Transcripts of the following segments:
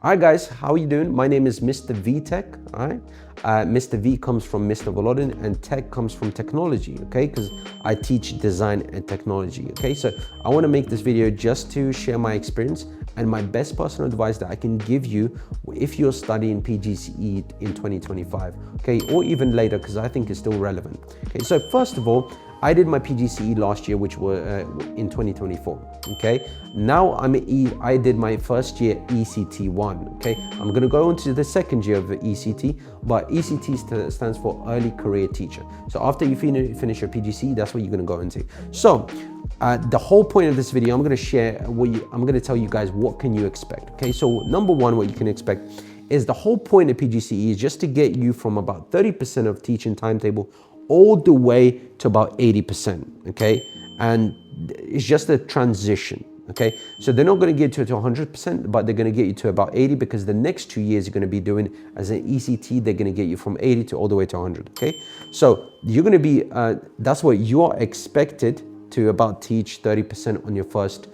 All right, guys, how are you doing? My name is Mr. V Tech. All right, Mr. V comes from Mr. Volodin, and Tech comes from technology. Okay, because I teach design and technology. Okay, so I want to make this video just to share my experience and my best personal advice that I can give you if you're studying PGCE in 2025. Okay, or even later, because I think it's still relevant. Okay, so first of all, I did my PGCE last year, which were in 2024. Okay, now I did my first year ECT1. Okay, I'm gonna go into the second year of the ECT, but ECT stands for Early Career Teacher. So after you finish your PGCE, that's what you're gonna go into. So the whole point of this video, I'm gonna tell you guys what can you expect. Okay, so number one, what you can expect is the whole point of PGCE is just to get you from about 30% of teaching timetable all the way to about 80%, okay? And it's just a transition, okay? So they're not gonna get you to 100%, but they're gonna get you to about 80 because the next 2 years you're gonna be doing as an ECT, they're gonna get you from 80 to all the way to 100, okay? So you're gonna be, that's what you're expected to about teach 30% on your first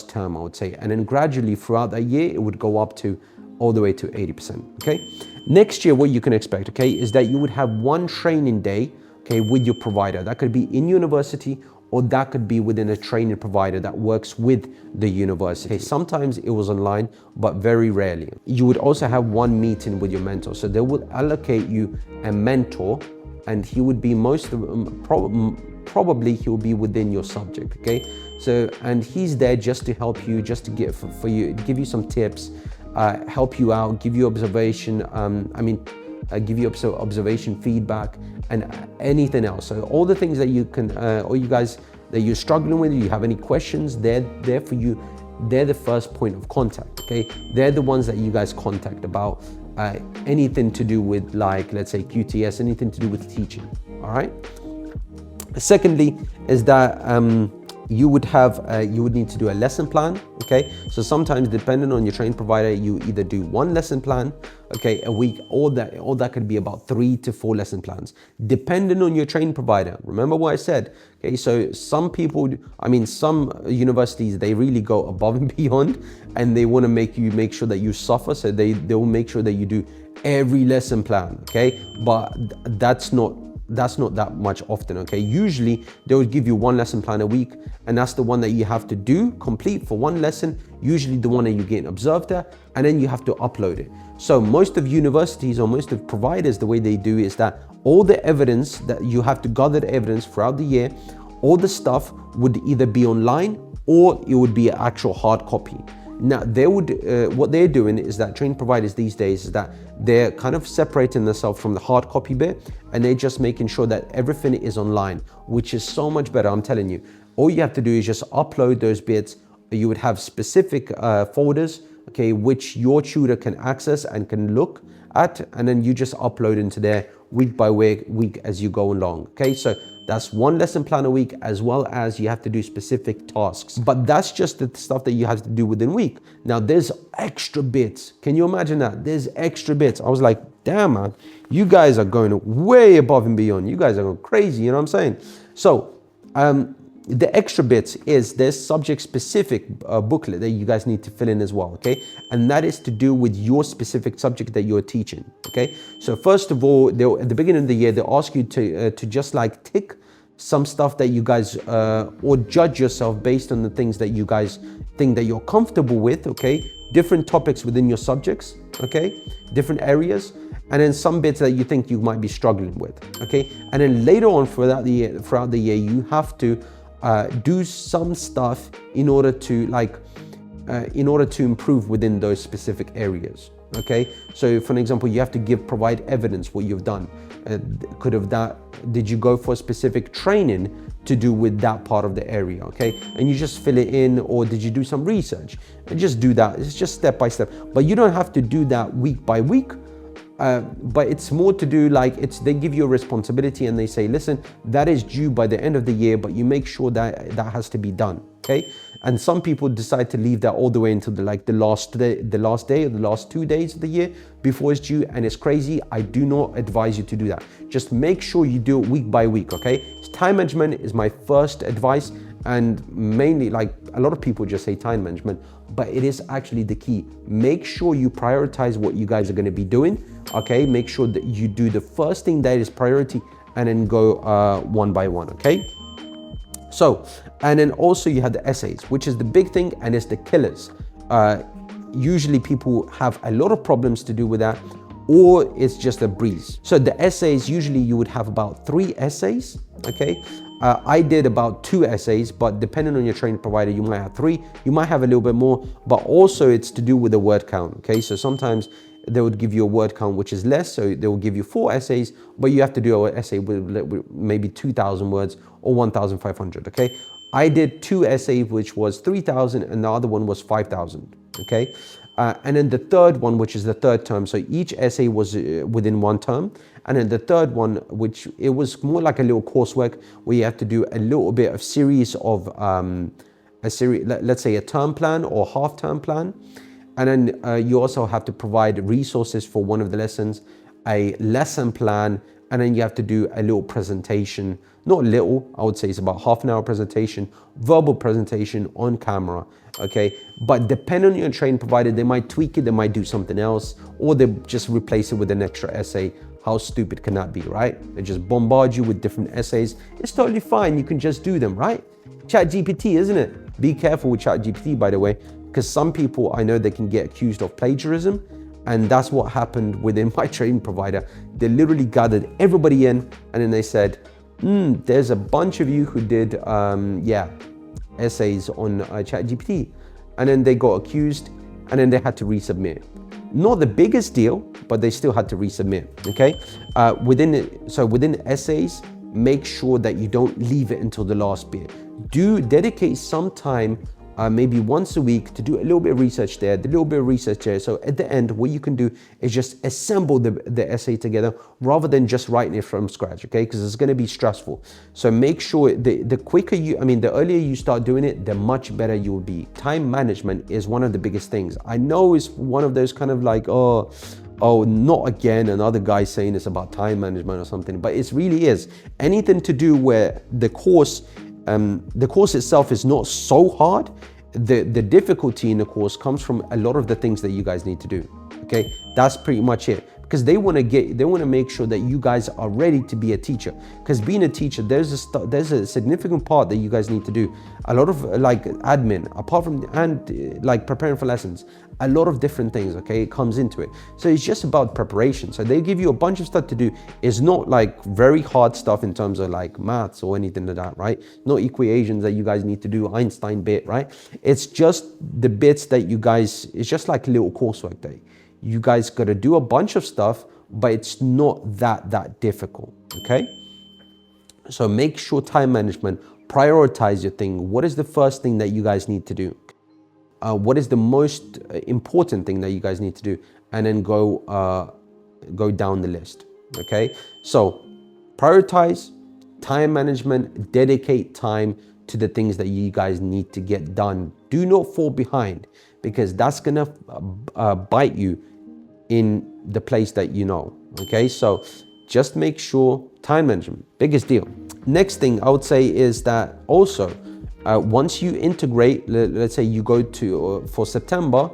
term, I would say. And then gradually throughout that year, it would go up to all the way to 80%, okay? Next year, what you can expect, okay, is that you would have one training day, okay, with your provider. That could be in university, or that could be within a training provider that works with the university. Okay, sometimes it was online, but very rarely. You would also have one meeting with your mentor. So they would allocate you a mentor, and he would be probably he will be within your subject, okay? So, and he's there just to help you, just to give you some tips, help you out, give you observation, give you observation feedback and anything else. So all the things that you can, or you guys that you're struggling with, you have any questions, they're there for you. They're the first point of contact, okay? They're the ones that you guys contact about anything to do with, like, let's say QTS, anything to do with teaching, all right? Secondly, is that you would need to do a lesson plan, okay? So sometimes, depending on your training provider, you either do one lesson plan, okay, a week, or that could be about 3 to 4 lesson plans, depending on your training provider. Remember what I said, okay? So some universities, they really go above and beyond, and they want to make sure that you suffer. So they will make sure that you do every lesson plan, okay? But that's not that much often, okay? Usually they would give you one lesson plan a week, and that's the one that you have to complete for one lesson, usually the one that you get observed at, and then you have to upload it. So most of universities or most of providers, the way they do is that all the evidence that you have to gather the evidence throughout the year, all the stuff would either be online or it would be an actual hard copy. Now, what they're doing is that training providers these days is that they're kind of separating themselves from the hard copy bit, and they're just making sure that everything is online, which is so much better, I'm telling you. All you have to do is just upload those bits. You would have specific folders, okay, which your tutor can access and can look at, and then you just upload into there week by week as you go along, okay? So that's one lesson plan a week, as well as you have to do specific tasks. But that's just the stuff that you have to do within a week. Now there's extra bits. Can you imagine that? There's extra bits. I was like, damn, man, you guys are going way above and beyond. You guys are going crazy, you know what I'm saying? So the extra bits is there's subject specific booklet that you guys need to fill in as well, okay? And that is to do with your specific subject that you're teaching, okay? So first of all, at the beginning of the year, they'll ask you to just like tick some stuff that you guys, or judge yourself based on the things that you guys think that you're comfortable with, okay? Different topics within your subjects, okay? Different areas. And then some bits that you think you might be struggling with, okay? And then later on throughout the year, you have to do some stuff in order to improve within those specific areas, okay? So for an example, you have to provide evidence what you've done. Did you go for a specific training to do with that part of the area, okay? And you just fill it in, or did you do some research? And just do that. It's just step by step, but you don't have to do that week by week. But it's more to do they give you a responsibility, and they say, listen, that is due by the end of the year, but you make sure that that has to be done, okay? And some people decide to leave that all the way until the last day or the last 2 days of the year before it's due, and it's crazy. I do not advise you to do that. Just make sure you do it week by week, okay? Time management is my first advice, And mainly, like, a lot of people just say time management, but it is actually the key. Make sure you prioritize what you guys are going to be doing, okay? Make sure that you do the first thing that is priority and then go one by one, okay? So, and then also you have the essays, which is the big thing and it's the killers. Usually people have a lot of problems to do with that, or it's just a breeze. So the essays, usually you would have about 3 essays, okay? I did about 2 essays, but depending on your training provider, you might have 3, you might have a little bit more, but also it's to do with the word count, okay? So sometimes they would give you a word count which is less, so they will give you 4 essays, but you have to do an essay with maybe 2,000 words or 1,500, okay? I did 2 essays, which was 3,000, and the other one was 5,000, okay? And then the third one, which is the third term, so each essay was within 1 term. And then the third one, which it was more like a little coursework where you have to do a little bit of series of, let's say a term plan or half-term plan. And then you also have to provide resources for one of the lessons, a lesson plan, and then you have to do a little presentation. Not little, I would say it's about half an hour presentation, verbal presentation on camera, okay? But depending on your training provider, they might tweak it, they might do something else, or they just replace it with an extra essay. How stupid can that be, right? They just bombard you with different essays. It's totally fine, you can just do them, right? ChatGPT, isn't it? Be careful with ChatGPT, by the way, because some people, I know they can get accused of plagiarism, and that's what happened within my training provider. They literally gathered everybody in, and then they said, there's a bunch of you who did, essays on ChatGPT. And then they got accused, and then they had to resubmit. Not the biggest deal, but they still had to resubmit, okay? Within essays, make sure that you don't leave it until the last bit. Do dedicate some time, maybe once a week, to do a little bit of research there, a little bit of research there. So at the end, what you can do is just assemble the essay together rather than just writing it from scratch, okay? Because it's gonna be stressful. So make sure the earlier you start doing it, the much better you will be. Time management is one of the biggest things. I know it's one of those kind of like, oh, not again, another guy saying it's about time management or something, but it really is. Anything to do where the course itself is not so hard. The difficulty in the course comes from a lot of the things that you guys need to do. Okay, that's pretty much it. Because they want to make sure that you guys are ready to be a teacher. Because being a teacher, there's a significant part that you guys need to do. A lot of like admin, apart from like preparing for lessons, a lot of different things. Okay, it comes into it. So it's just about preparation. So they give you a bunch of stuff to do. It's not like very hard stuff in terms of like maths or anything like that, right? No equations that you guys need to do, Einstein bit, right? It's just the bits that you guys. It's just like a little coursework day. You guys got to do a bunch of stuff, but it's not that difficult, okay? So make sure time management, prioritize your thing. What is the first thing that you guys need to do? What is the most important thing that you guys need to do? And then go down the list, okay? So prioritize, time management, dedicate time to the things that you guys need to get done. Do not fall behind, because that's gonna bite you in the place that you know, okay? So just make sure, time management, biggest deal. Next thing I would say is that also, once you integrate, let's say you go to, for September,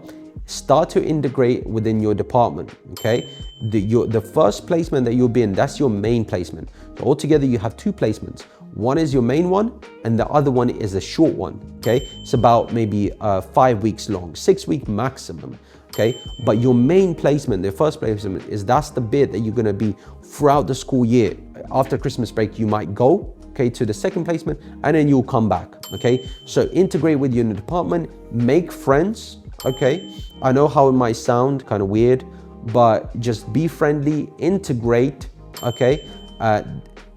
start to integrate within your department, okay? The first placement that you'll be in, that's your main placement. So altogether you have 2 placements. One is your main one, and the other one is a short one, okay? It's about maybe 5 weeks long, 6 week maximum, okay? But your main placement, the first placement, that's the bit that you're gonna be throughout the school year. After Christmas break, you might go, okay, to the second placement, and then you'll come back, okay? So integrate with your department, make friends, okay? I know how it might sound kind of weird, but just be friendly, integrate, okay?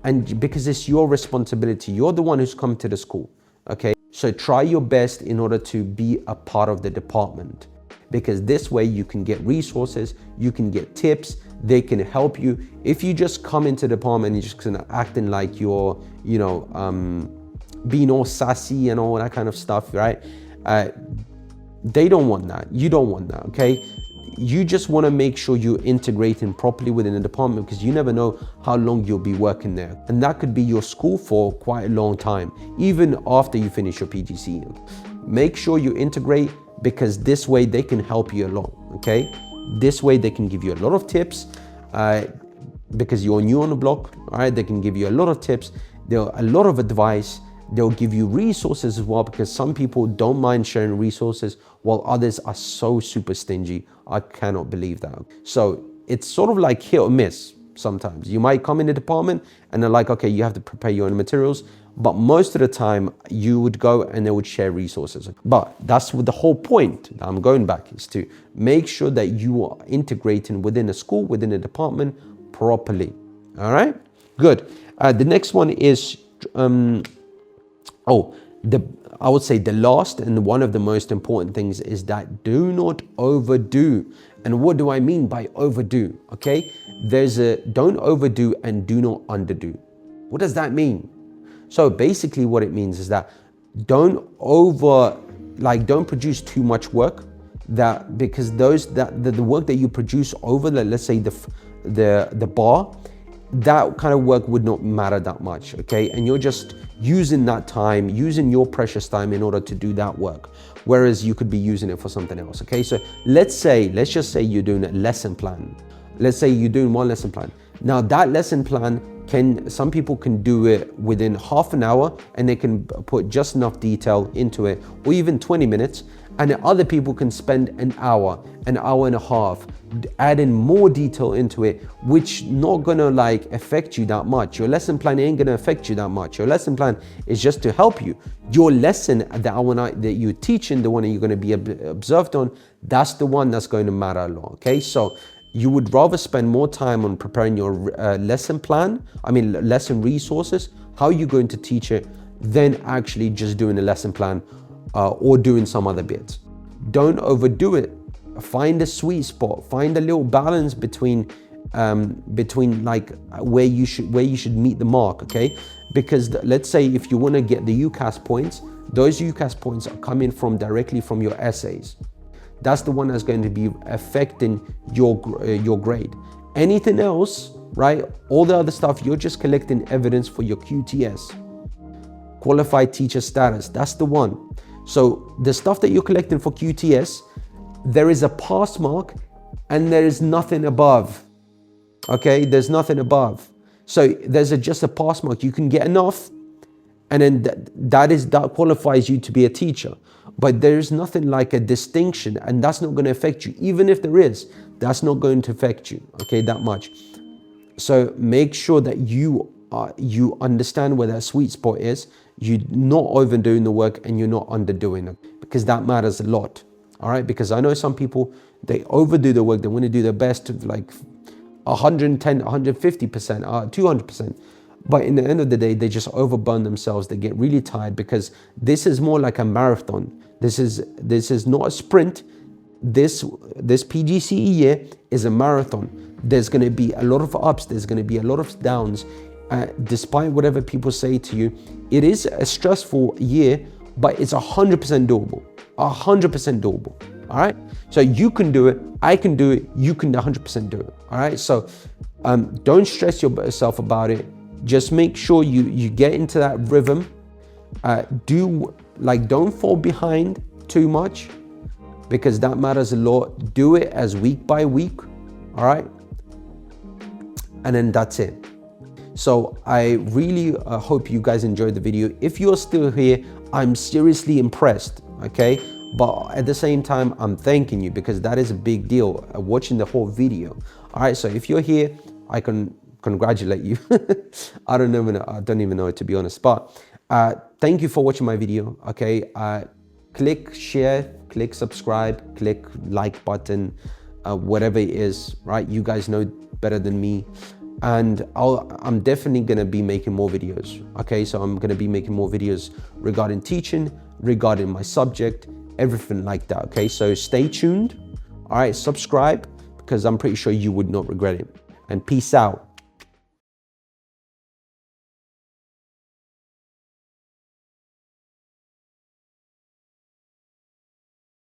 And because it's your responsibility, you're the one who's come to the school, okay? So try your best in order to be a part of the department, because this way you can get resources, you can get tips, they can help you. If you just come into the department and you're just gonna acting like you're, being all sassy and all that kind of stuff, right? They don't want that, you don't want that, okay? you just want to make sure you're integrating properly within the department, because you never know how long you'll be working there. And that could be your school for quite a long time, even after you finish your PGCE. Make sure you integrate, because this way they can help you along, okay? This way they can give you a lot of tips, because you're new on the block, all right? They can give you a lot of tips, a lot of advice. They'll give you resources as well, because some people don't mind sharing resources while others are so super stingy. I cannot believe that. So it's sort of like hit or miss sometimes. You might come in the department and they're like, okay, you have to prepare your own materials. But most of the time you would go and they would share resources. But that's what the whole point, I'm going back, is to make sure that you are integrating within a school, within a department properly. All right, good. The next one is, I would say the last and one of the most important things is that do not overdo. And what do I mean by overdo? Okay, there's a don't overdo and do not underdo. What does that mean? So basically what it means is that don't produce too much work, because the work that you produce over let's say the bar, that kind of work would not matter that much, okay? And you're just using that time, using your precious time in order to do that work, whereas you could be using it for something else, okay? So let's just say you're doing a lesson plan. Let's say you're doing one lesson plan. Now that lesson plan, some people can do it within half an hour and they can put just enough detail into it, or even 20 minutes. And other people can spend an hour and a half adding more detail into it, which not gonna affect you that much. Your lesson plan ain't gonna affect you that much. Your lesson plan is just to help you. Your lesson, that you're teaching, the one that you're gonna be observed on, that's the one that's going to matter a lot, okay? So you would rather spend more time on preparing your lesson resources, how you're going to teach it, than actually just doing a lesson plan or doing some other bits. Don't overdo it. Find a sweet spot. Find a little balance between where you should meet the mark, okay? Because let's say if you want to get the UCAS points, those UCAS points are coming directly from your essays. That's the one that's going to be affecting your grade. Anything else, right? All the other stuff, you're just collecting evidence for your QTS, qualified teacher status. That's the one. So the stuff that you're collecting for QTS, there is a pass mark and there is nothing above. Okay, there's nothing above. So there's just a pass mark. You can get enough, and then that qualifies you to be a teacher. But there's nothing like a distinction, and that's not going to affect you. Even if there is, that's not going to affect you, okay, that much. So make sure that you understand where that sweet spot is. You're not overdoing the work and you're not underdoing it, because that matters a lot. All right, because I know some people, they overdo the work. They want to do their best to 110, 150%, 200%. But in the end of the day, they just overburn themselves. They get really tired, because this is more like a marathon. This is not a sprint. This PGCE year is a marathon. There's going to be a lot of ups. There's going to be a lot of downs. Despite whatever people say to you, it is a stressful year, but it's 100% doable. 100% doable. All right. So you can do it. I can do it. You can 100% do it. All right. So don't stress yourself about it. Just make sure you get into that rhythm. Don't fall behind too much, because that matters a lot. Do it as week by week. All right. And then that's it. So I really hope you guys enjoyed the video. If you're still here, I'm seriously impressed, okay? But at the same time, I'm thanking you, because that is a big deal, watching the whole video. All right, so if you're here, I can congratulate you. I don't even know, to be honest. But thank you for watching my video, okay? Click share, click subscribe, click like button, whatever it is, right? You guys know better than me. And I'm definitely going to be making more videos. Okay, so I'm going to be making more videos regarding teaching, regarding my subject, everything like that. Okay, so stay tuned. All right, subscribe, because I'm pretty sure you would not regret it. And peace out.